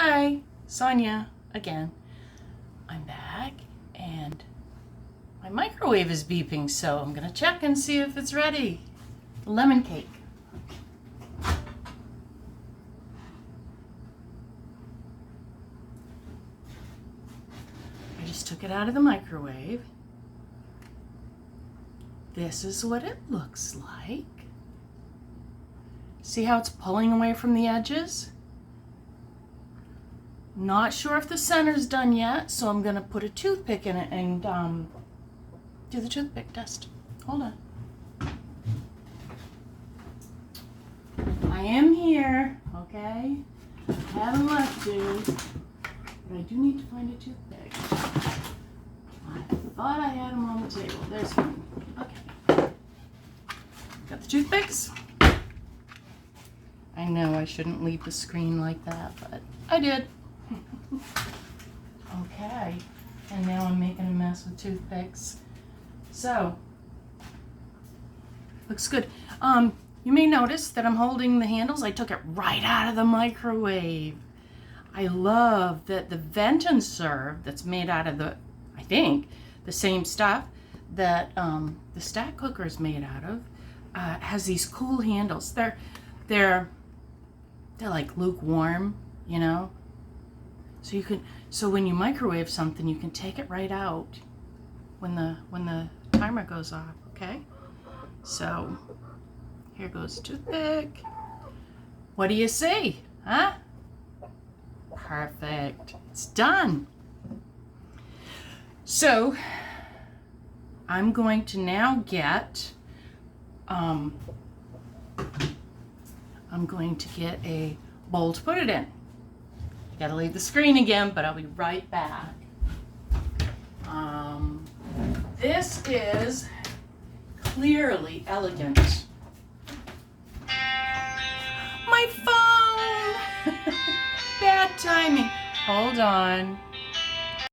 Hi, Sonia again. I'm back and my microwave is beeping, so I'm gonna check and see if it's ready. Lemon cake. I just took it out of the microwave. This is what it looks like. See how it's pulling away from the edges? Not sure if the center's done yet, so I'm gonna put a toothpick in it and do the toothpick test. Hold on. I am here, okay? I haven't left you, but I do need to find a toothpick. I thought I had them on the table. There's one. Okay. Got the toothpicks? I know I shouldn't leave the screen like that, but I did. Okay, and now I'm making a mess with toothpicks. So, looks good. You may notice that I'm holding the handles. I took it right out of the microwave. I love that the vent and serve that's made out of the, I think, the same stuff that the stack cooker is made out of, has these cool handles. They're like lukewarm, you know. So when you microwave something, you can take it right out when the timer goes off, okay? So here goes the toothpick. What do you see? Huh? Perfect. It's done. So I'm going to now get a bowl to put it in. Gotta leave the screen again, but I'll be right back. This is clearly elegant. My phone! Bad timing. Hold on.